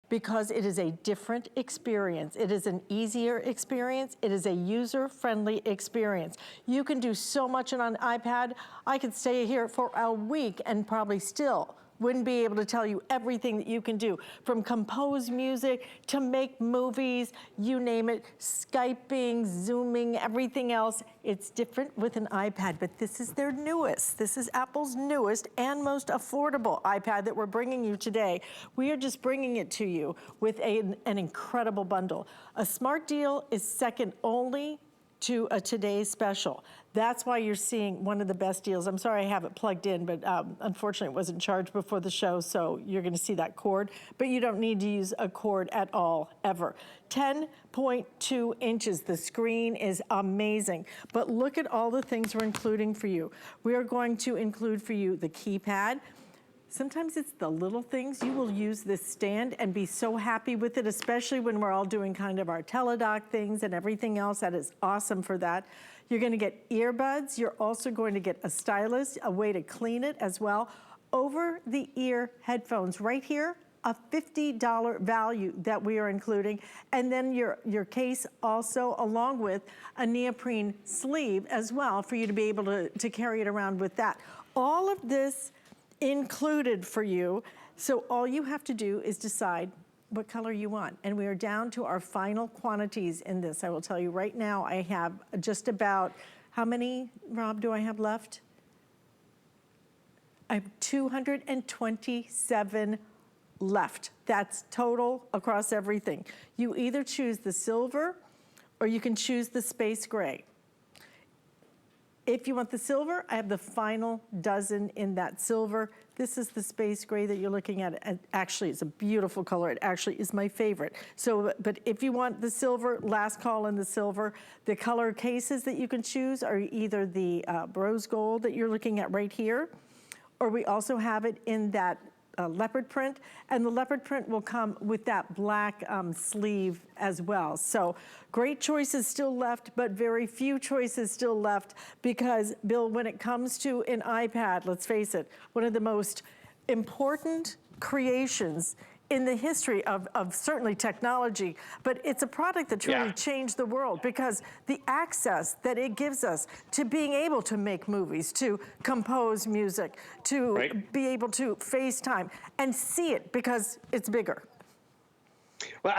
because it is a different experience. It is an easier experience. It is a user-friendly experience. You can do so much on an iPad. I could stay here for a week and probably still wouldn't be able to tell you everything that you can do, from compose music to make movies, you name it, Skyping, Zooming, everything else. It's different with an iPad, but this is their newest. This is Apple's newest and most affordable iPad that we're bringing you today. We are just bringing it to you with an incredible bundle. A smart deal is second only to a today's special. That's why you're seeing one of the best deals. I'm sorry I have it plugged in, but unfortunately it wasn't charged before the show, so you're gonna see that cord, but you don't need to use a cord at all, ever. 10.2 inches, the screen is amazing, but look at all the things we're including for you. We are going to include for you the keypad. Sometimes it's the little things. You will use this stand and be so happy with it, especially when we're all doing kind of our teledoc things and everything else. That is awesome for that. You're gonna get earbuds. You're also going to get a stylus, a way to clean it as well. Over the ear headphones right here, a $50 value that we are including. And then your case also, along with a neoprene sleeve as well, for you to be able to carry it around with that. All of this included for you. So all you have to do is decide what color you want. And we are down to our final quantities in this. I will tell you right now, I have just about, how many, Rob, do I have left? I have 227 left. That's total across everything. You either choose the silver or you can choose the space gray. If you want the silver, I have the final dozen in that silver. This is the space gray that you're looking at. And actually, it's a beautiful color. It actually is my favorite. So, but if you want the silver, last call in the silver. The color cases that you can choose are either the rose gold that you're looking at right here, or we also have it in that leopard print, and the leopard print will come with that black sleeve as well. So great choices still left, but very few choices still left because, Bill, when it comes to an iPad, let's face it, one of the most important creations in the history of certainly technology, but it's a product that's really changed the world because the access that it gives us to being able to make movies, to compose music, to be able to FaceTime and see it because it's bigger. Well,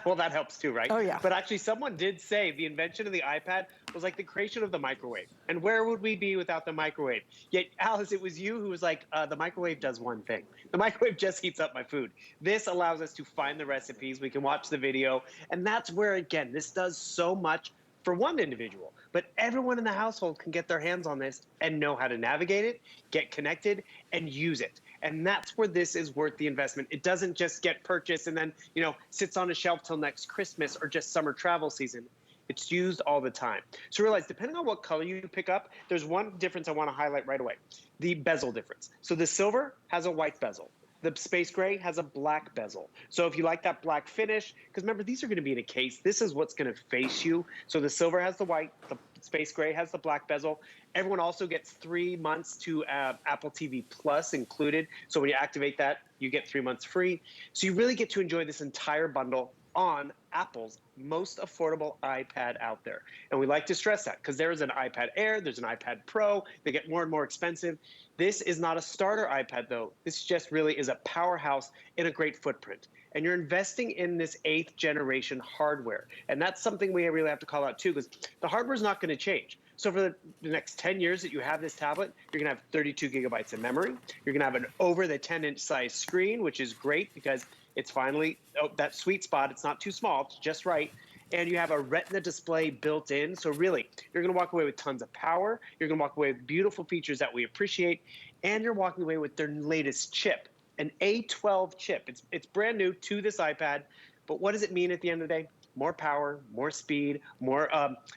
well, that helps too, right? Oh, yeah. But actually, someone did say the invention of the iPad was like the creation of the microwave. And where would we be without the microwave? Yet, Alice, it was you who was like, the microwave does one thing. The microwave just heats up my food. This allows us to find the recipes. We can watch the video. And that's where, again, this does so much for one individual. But everyone in the household can get their hands on this and know how to navigate it, get connected, and use it. And that's where this is worth the investment. It doesn't just get purchased and then, you know, sits on a shelf till next Christmas or just summer travel season. It's used all the time. So realize, depending on what color you pick up, there's one difference I want to highlight right away. The bezel difference. So the silver has a white bezel. The space gray has a black bezel. So if you like that black finish, because remember, these are going to be in a case. This is what's going to face you. So the silver has the white, the space gray has the black bezel. Everyone also gets 3 months to Apple TV Plus included. So when you activate that, you get 3 months free. So you really get to enjoy this entire bundle on Apple's most affordable iPad out there. And we like to stress that because there is an iPad Air, there's an iPad Pro, they get more and more expensive. This is not a starter iPad though. This just really is a powerhouse in a great footprint. And you're investing in this 8th generation hardware. And that's something we really have to call out too, because the hardware is not going to change. So for the next 10 years that you have this tablet, you're going to have 32 gigabytes of memory. You're going to have an over the 10-inch size screen, which is great because it's finally that sweet spot. It's not too small, it's just right. And you have a Retina display built in. So really, you're going to walk away with tons of power. You're going to walk away with beautiful features that we appreciate. And you're walking away with their latest chip, an A12 chip. It's brand new to this iPad. But what does it mean at the end of the day? More power, more speed, more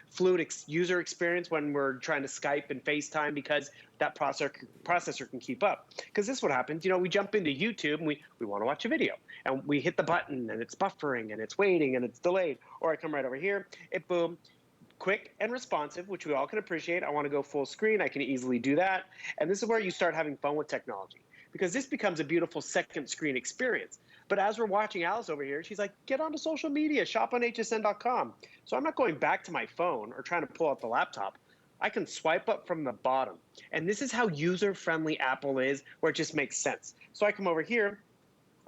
fluid user experience when we're trying to Skype and FaceTime because that processor can keep up. Because this is what happens. You know, we jump into YouTube and we want to watch a video. And we hit the button and it's buffering and it's waiting and it's delayed. Or I come right over here, it boom, quick and responsive, which we all can appreciate. I want to go full screen. I can easily do that. And this is where you start having fun with technology. because this becomes a beautiful second screen experience. But as we're watching Alice over here, she's like, get onto social media, shop on hsn.com. So I'm not going back to my phone or trying to pull out the laptop. I can swipe up from the bottom. And this is how user-friendly Apple is, where it just makes sense. So I come over here,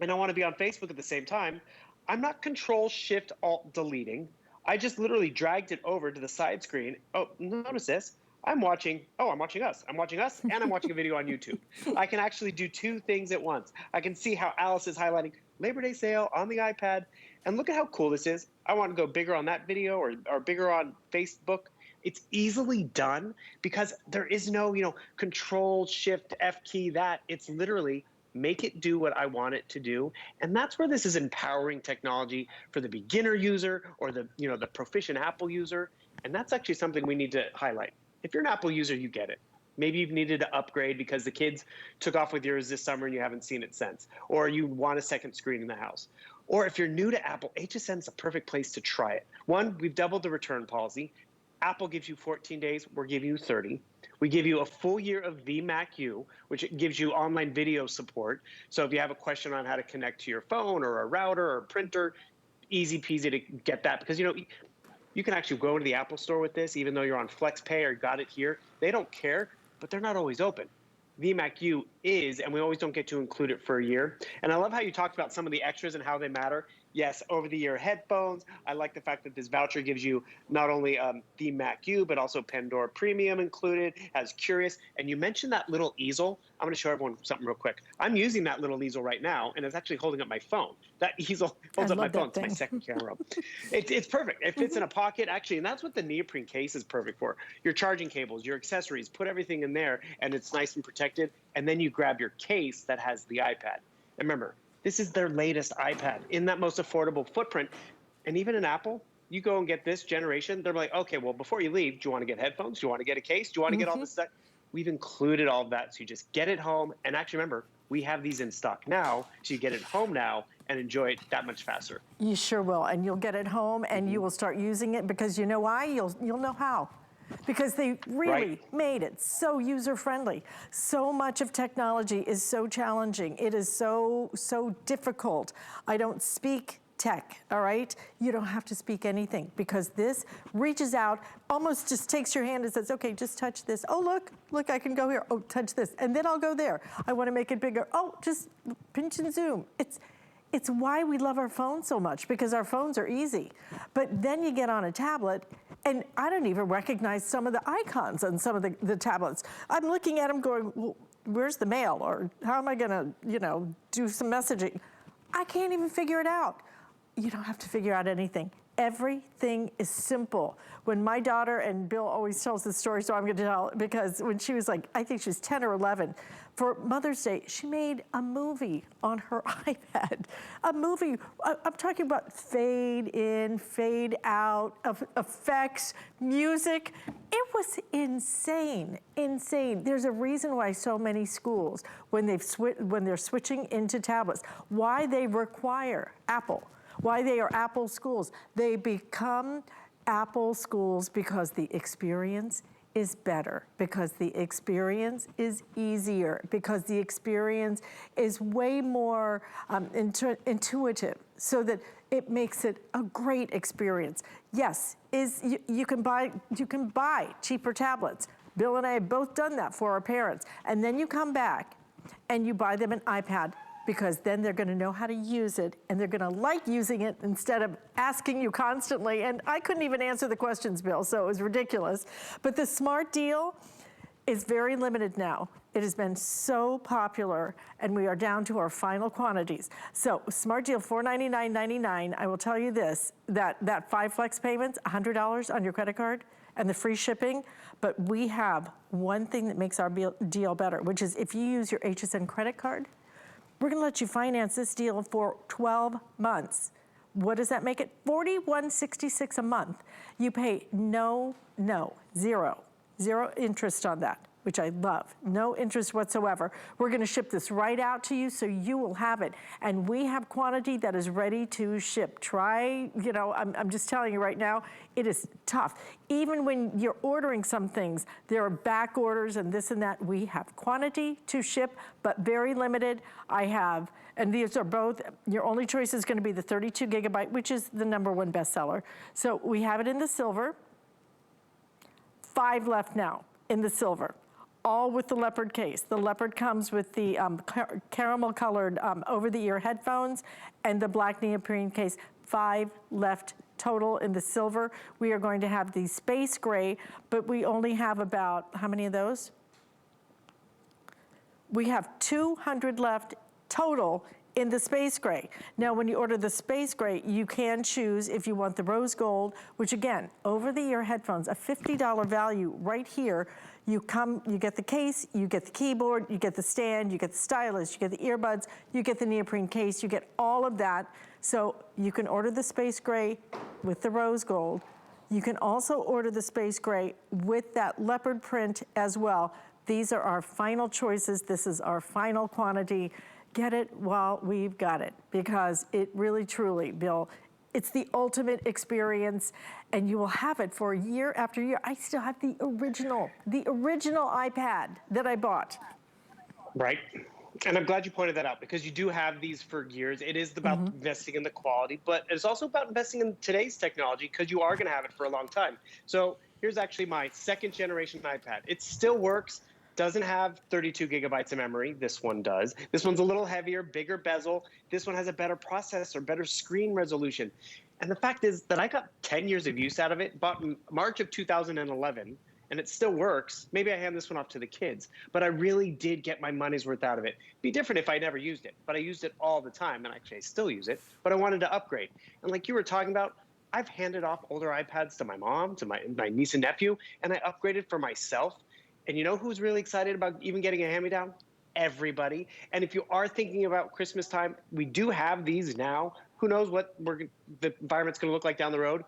and I want to be on Facebook at the same time. I'm not Control-Shift-Alt-deleting. I just literally dragged it over to the side screen. Oh, notice this. I'm watching us. I'm watching us, and I'm watching a video on YouTube. I can actually do two things at once. I can see how Alice is highlighting Labor Day sale on the iPad. And look at how cool this is. I want to go bigger on that video or bigger on Facebook. It's easily done because there is no, Control-Shift-F key that. It's literally make it do what I want it to do. And that's where this is empowering technology for the beginner user or the proficient Apple user. And that's actually something we need to highlight. If you're an Apple user, you get it. Maybe you've needed to upgrade because the kids took off with yours this summer and you haven't seen it since. Or you want a second screen in the house. Or if you're new to Apple, HSN's a perfect place to try it. One, we've doubled the return policy. Apple gives you 14 days, we're giving you 30. We give you a full year of vMac-U, which gives you online video support. So if you have a question on how to connect to your phone or a router or a printer, easy peasy to get that. Because, you can actually go into the Apple store with this, even though you're on FlexPay or got it here. They don't care, but they're not always open. vMac-U is, and we always don't get to include it for a year. And I love how you talked about some of the extras and how they matter. Yes, over-the-ear headphones. I like the fact that this voucher gives you not only vMac-U, but also Pandora Premium included, has Curious. And you mentioned that little easel. I'm going to show everyone something real quick. I'm using that little easel right now, and it's actually holding up my phone. That easel holds up my phone. It's my second camera. It's perfect. It fits in a pocket, actually, and that's what the Neoprene case is perfect for. Your charging cables, your accessories, put everything in there, and it's nice and protected. And then you grab your case that has the iPad. And remember, this is their latest iPad in that most affordable footprint. And even in Apple, you go and get this generation, they're like, okay, well, before you leave, do you want to get headphones? Do you want to get a case? Do you want to get all this stuff? We've included all of that. So you just get it home. And actually, remember, we have these in stock now. So you get it home now and enjoy it that much faster. You sure will. And you'll get it home and you will start using it because you know why? You'll know how. Because they really made it so user-friendly. So much of technology is so challenging. It is so difficult. I don't speak tech, all right? You don't have to speak anything because this reaches out, almost just takes your hand and says, okay, just touch this. Oh, look, I can go here. Oh, touch this. And then I'll go there. I want to make it bigger. Oh, just pinch and zoom. It's why we love our phones so much, because our phones are easy. But then you get on a tablet, and I don't even recognize some of the icons on some of the tablets. I'm looking at them going, well, where's the mail? Or how am I gonna, do some messaging? I can't even figure it out. You don't have to figure out anything. Everything is simple. When my daughter, and Bill always tells this story, so I'm gonna tell it, because when she was like, I think she was 10 or 11, for Mother's Day, she made a movie on her iPad. A movie, I'm talking about fade in, fade out, of effects, music. It was insane, insane. There's a reason why so many schools, when they're switching into tablets, why they require Apple, why they are Apple schools. They become Apple schools because the experience is better, because the experience is easier, because the experience is way more intuitive, so that it makes it a great experience. Yes, you can buy cheaper tablets. Bill and I have both done that for our parents. And then you come back and you buy them an iPad, because then they're gonna know how to use it and they're gonna like using it instead of asking you constantly. And I couldn't even answer the questions, Bill, so it was ridiculous. But the Smart Deal is very limited now. It has been so popular, and we are down to our final quantities. So Smart Deal, $499.99. I will tell you this, that 5 flex payments, $100 on your credit card, and the free shipping. But we have one thing that makes our deal better, which is if you use your HSN credit card, we're gonna let you finance this deal for 12 months. What does that make it? $41.66 a month. You pay zero interest on that. which I love, no interest whatsoever. We're gonna ship this right out to you so you will have it. And we have quantity that is ready to ship. Try, you know, I'm just telling you right now, it is tough. Even when you're ordering some things, there are back orders and this and that. We have quantity to ship, but very limited. I have, and these are both, your only choice is gonna be the 32 gigabyte, which is the #1 bestseller. So we have it in the silver, 5 left now in the silver. All with the leopard case. The leopard comes with the caramel colored over-the-ear headphones and the black neoprene case. 5 left total in the silver. We are going to have the space gray, but we only have about, how many of those? We have 200 left total in the space gray. Now, when you order the space gray, you can choose if you want the rose gold, which again, over-the-ear headphones, a $50 value right here. You get the case, you get the keyboard, you get the stand, you get the stylus, you get the earbuds, you get the neoprene case, you get all of that. So you can order the space gray with the rose gold. You can also order the space gray with that leopard print as well. These are our final choices. This is our final quantity. Get it while we've got it, because it really, truly, Bill, it's the ultimate experience, and you will have it for year after year. I still have the original iPad that I bought. Right. And I'm glad you pointed that out, because you do have these for years. It is about investing in the quality, but it's also about investing in today's technology, because you are going to have it for a long time. So here's actually my 2nd generation iPad. It still works. Doesn't have 32 gigabytes of memory. This one does. This one's a little heavier, bigger bezel. This one has a better processor, better screen resolution. And the fact is that I got 10 years of use out of it, bought in March of 2011, and it still works. Maybe I hand this one off to the kids, but I really did get my money's worth out of it. It'd be different if I never used it, but I used it all the time, and actually I still use it, but I wanted to upgrade. And like you were talking about, I've handed off older iPads to my mom, to my niece and nephew, and I upgraded for myself. And you know who's really excited about even getting a hand-me-down? Everybody. And if you are thinking about Christmas time, we do have these now. Who knows what the environment's going to look like down the road?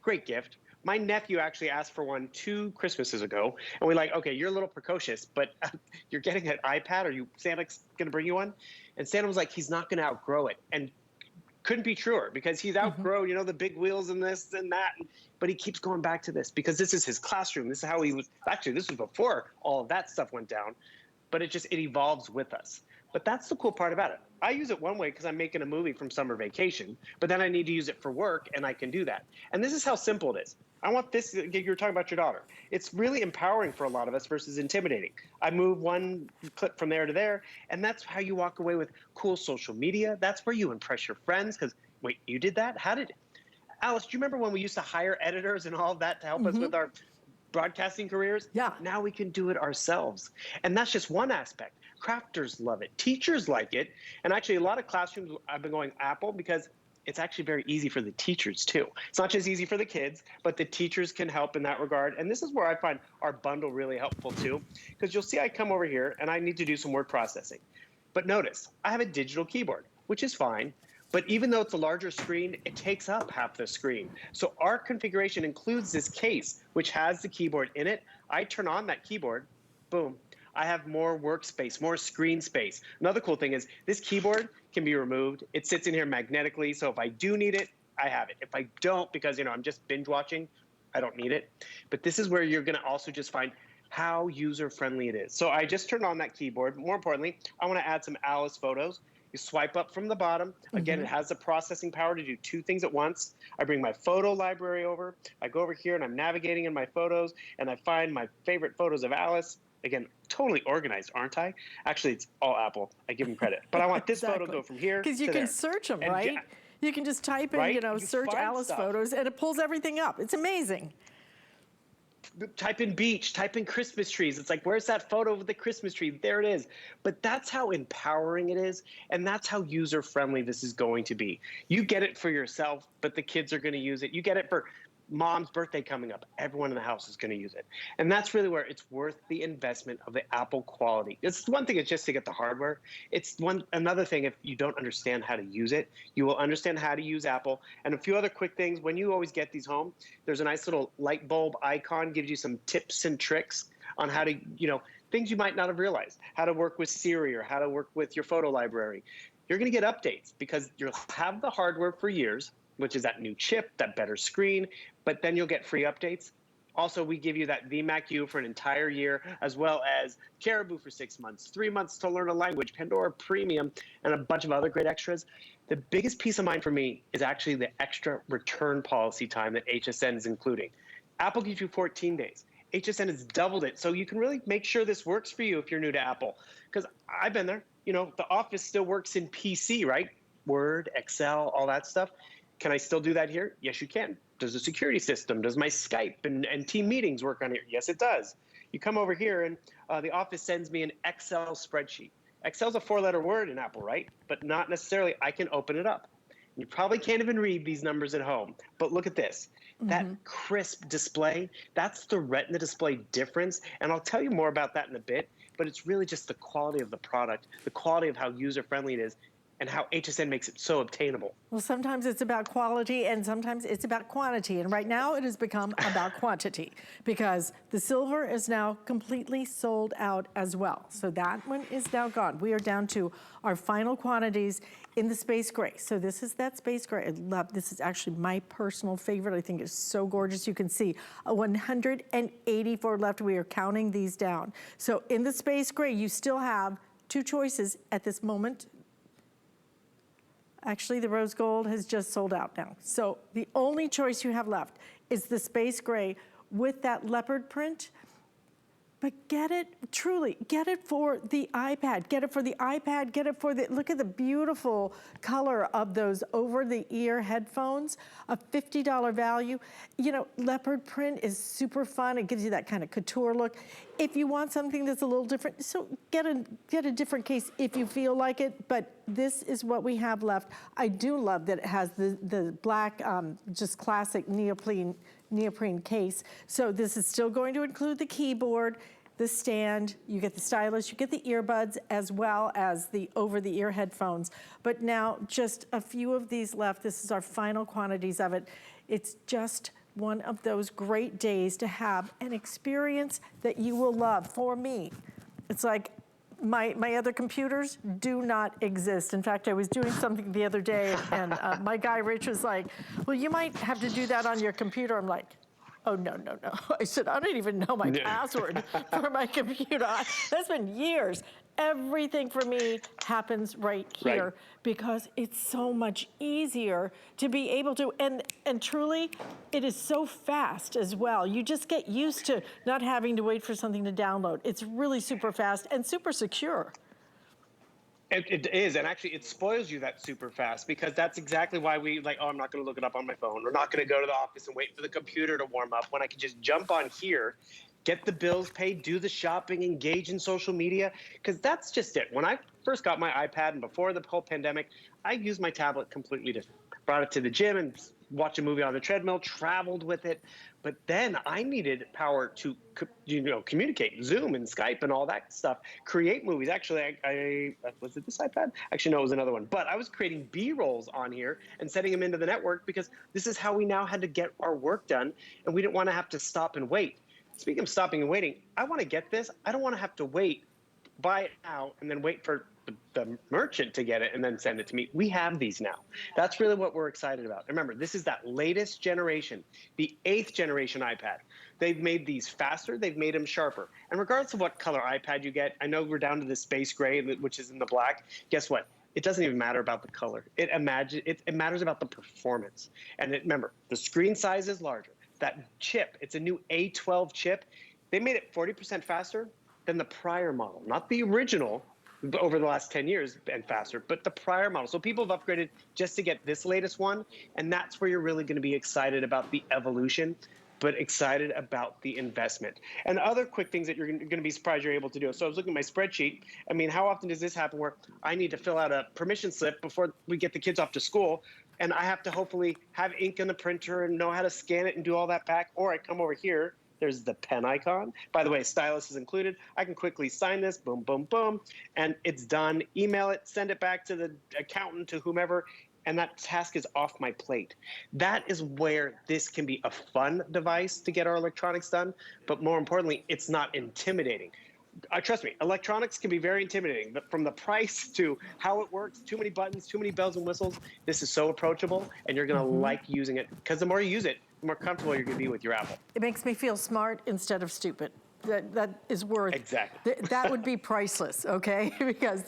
Great gift. My nephew actually asked for one 2 Christmases ago, and we're like, okay, you're a little precocious, but you're getting an iPad. Are you Santa's going to bring you one? And Santa was like, he's not going to outgrow it. And couldn't be truer, because he's outgrown, you know, the big wheels and this and that, but he keeps going back to this because this is his classroom. This is how he was. Actually, this was before all of that stuff went down, but it evolves with us. But that's the cool part about it. I use it one way because I'm making a movie from summer vacation, but then I need to use it for work, and I can do that. And this is how simple it is. I want this, you were talking about your daughter. It's really empowering for a lot of us versus intimidating. I move one clip from there to there, and that's how you walk away with cool social media. That's where you impress your friends, because, wait, you did that? How did it? Alice, do you remember when we used to hire editors and all of that to help us with our broadcasting careers? Yeah. Now we can do it ourselves. And that's just one aspect. Crafters love it. Teachers like it. And actually, a lot of classrooms, I've been going Apple because it's actually very easy for the teachers too. It's not just easy for the kids, but the teachers can help in that regard. And this is where I find our bundle really helpful too, because you'll see I come over here and I need to do some word processing. But notice, I have a digital keyboard, which is fine. But even though it's a larger screen, it takes up half the screen. So our configuration includes this case, which has the keyboard in it. I turn on that keyboard, boom. I have more workspace, more screen space. Another cool thing is this keyboard can be removed. It sits in here magnetically, so if I do need it, I have it. If I don't, because I'm just binge watching, I don't need it. But this is where you're gonna also just find how user-friendly it is. So I just turned on that keyboard. More importantly, I wanna add some Alice photos. You swipe up from the bottom. Again, it has the processing power to do 2 things at once. I bring my photo library over. I go over here and I'm navigating in my photos, and I find my favorite photos of Alice. Again, totally organized, aren't I? Actually, it's all Apple. I give them credit. But I want this photo to go from here to there. Because you can search them, And right? You can just type in, right? You search find Alice stuff. photos, and it pulls everything up. It's amazing. Type in beach, type in Christmas trees. It's like, where's that photo of the Christmas tree? There it is. But that's how empowering it is, and that's how user-friendly this is going to be. You get it for yourself, but the kids are going to use it. You get it for mom's birthday coming up. Everyone in the house is going to use it. And that's really where it's worth the investment of the Apple quality. It's one thing, it's just to get the hardware. It's another thing, if you don't understand how to use it, you will understand how to use Apple. And a few other quick things, when you always get these home, there's a nice little light bulb icon, gives you some tips and tricks on how to, things you might not have realized, how to work with Siri or how to work with your photo library. You're going to get updates because you'll have the hardware for years, which is that new chip, that better screen, but then you'll get free updates. Also, we give you that VMAC U for an entire year, as well as Caribou for 6 months, 3 months to learn a language, Pandora Premium, and a bunch of other great extras. The biggest peace of mind for me is actually the extra return policy time that HSN is including. Apple gives you 14 days. HSN has doubled it, so you can really make sure this works for you if you're new to Apple. Because I've been there. You know, the Office still works in PC, right? Word, Excel, all that stuff. Can I still do that here? Yes, you can. Does the security system, does my Skype and team meetings work on here? Yes, it does. You come over here and the Office sends me an Excel spreadsheet. Excel's a 4-letter word in Apple, right? But not necessarily. I can open it up. You probably can't even read these numbers at home, but look at this. That crisp display, that's the Retina display difference. And I'll tell you more about that in a bit, but it's really just the quality of the product, the quality of how user-friendly it is, and how HSN makes it so obtainable. Well, sometimes it's about quality and sometimes it's about quantity. And right now it has become about quantity because the silver is now completely sold out as well. So that one is now gone. We are down to our final quantities in the space gray. So this is that space gray. I love, this is actually my personal favorite. I think it's so gorgeous. You can see 184 left. We are counting these down. So in the space gray, you still have 2 choices at this moment. Actually, the rose gold has just sold out now. So the only choice you have left is the space gray with that leopard print. But get it, truly, get it for the iPad. Get it for the iPad, get it for the, look at the beautiful color of those over-the-ear headphones, a $50 value. You know, leopard print is super fun. It gives you that kind of couture look. If you want something that's a little different, so get a different case if you feel like it, but this is what we have left. I do love that it has the black, just classic neoprene case. So this is still going to include the keyboard, the stand, you get the stylus, you get the earbuds, as well as the over-the-ear headphones. But now just a few of these left. This is our final quantities of it. It's just one of those great days to have an experience that you will love. For me, it's like my other computers do not exist. In fact, I was doing something the other day and my guy Rich was like, well, you might have to do that on your computer. I'm like, oh, no, no, no. I said, I don't even know my password for my computer. That's been years. Everything for me happens right here because it's so much easier to be able to, and truly, it is so fast as well. You just get used to not having to wait for something to download. It's really super fast and super secure. It is, and actually it spoils you that super fast because that's exactly why we like, oh, I'm not gonna look it up on my phone. We're not gonna go to the office and wait for the computer to warm up when I can just jump on here, get the bills paid, do the shopping, engage in social media, because that's just it. When I first got my iPad and before the whole pandemic, I used my tablet completely different. Brought it to the gym and watched a movie on the treadmill, traveled with it. But then I needed power to, communicate, Zoom and Skype and all that stuff, create movies. Actually, I was it this iPad? Actually, no, it was another one. But I was creating B-rolls on here and setting them into the network because this is how we now had to get our work done, and we didn't want to have to stop and wait. Speaking of stopping and waiting, I want to get this. I don't want to have to wait, buy it now, and then wait for the merchant to get it and then send it to me. We have these now. That's really what we're excited about. Remember, this is that latest generation, the 8th generation iPad. They've made these faster. They've made them sharper. And regardless of what color iPad you get, I know we're down to the space gray, which is in the black. Guess what? It doesn't even matter about the color. It matters about the performance. And remember, the screen size is larger. That chip, it's a new A12 chip. They made it 40% faster than the prior model, not the original over the last 10 years and faster, but the prior model. So people have upgraded just to get this latest one, and that's where you're really gonna be excited about the evolution, but excited about the investment. And other quick things that you're gonna be surprised you're able to do. So I was looking at my spreadsheet. I mean, how often does this happen where I need to fill out a permission slip before we get the kids off to school, and I have to hopefully have ink in the printer and know how to scan it and do all that back, or I come over here, there's the pen icon. By the way, stylus is included. I can quickly sign this, boom, boom, boom, and it's done. Email it, send it back to the accountant, to whomever, and that task is off my plate. That is where this can be a fun device to get our electronics done, but more importantly, it's not intimidating. Trust me, electronics can be very intimidating, but from the price to how it works, too many buttons, too many bells and whistles, this is so approachable, and you're gonna like using it, because the more you use it, the more comfortable you're gonna be with your Apple. It makes me feel smart instead of stupid. That is worth, Exactly. that would be priceless, okay? Because